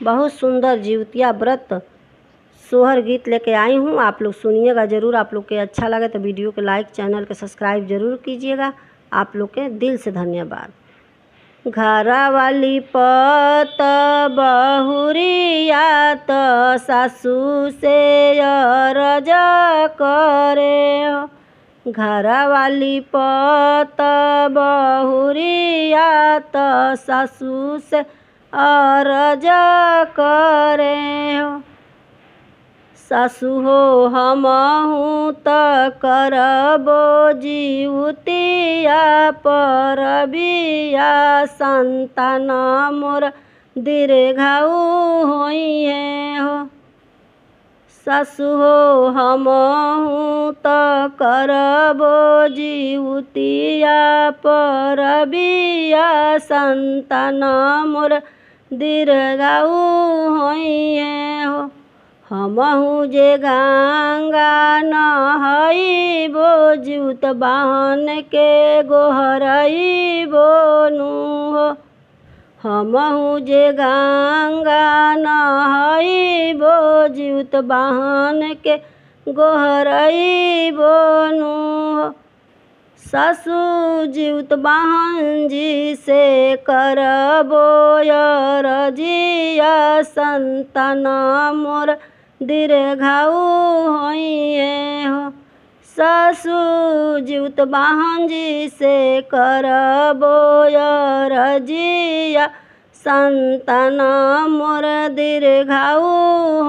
बहुत सुंदर जिउतिया व्रत सोहर गीत लेके आई हूँ। आप लोग सुनिएगा ज़रूर। आप लोग के अच्छा लगे तो वीडियो को लाइक, चैनल को सब्सक्राइब ज़रूर कीजिएगा। आप लोग के दिल से धन्यवाद। घरा वाली पत बहुरिया तो सासू से अरज करे हो। घरा वाली पत बहुरिया तो सासू से अरज करे हो। सासु हो हमहूँ त करबो जिउतिया परबिया संतान मोर दीर्घायु होइए हो। सासु हो हमहूँ त करबो जिउतिया परबिया संतान मोर दीर्घायु होइए हो। हमहूँ जे गंगा नहइबो जिउत बाहन के गोहरइबो नु हो। हमहूँ जे गंगा नहइबो जिउत बाहन के गोहरइबो नु हो। सासु जिउत बाहन जी से करबो अरजिया संतान मोर दीर्घायु होइए हो। सासु जिउत बाहन जी से करबो अरजिया संतान मोर दीर्घायु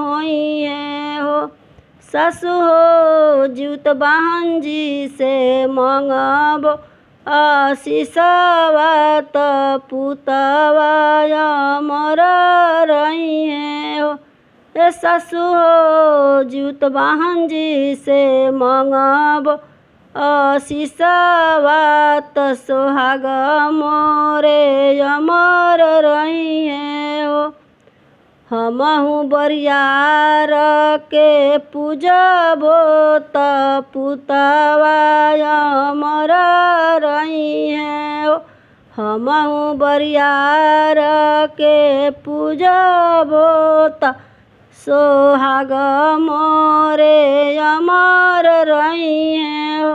होइए हो। सासु हो जिउत बाहन जी से मंगबो आशीषवा त पुतवा अमर रहिए हो। सासु हो जिउत बाहन जी से मंगबो आशीषवा त सोहाग मोरे अमर रहिए हो। हमहूँ बरियार के पूजबो त पुतवा अमर रहिए हो। हमहूँ बरियार के पूजबो त सोहाग मोरे अमर रहिए हो।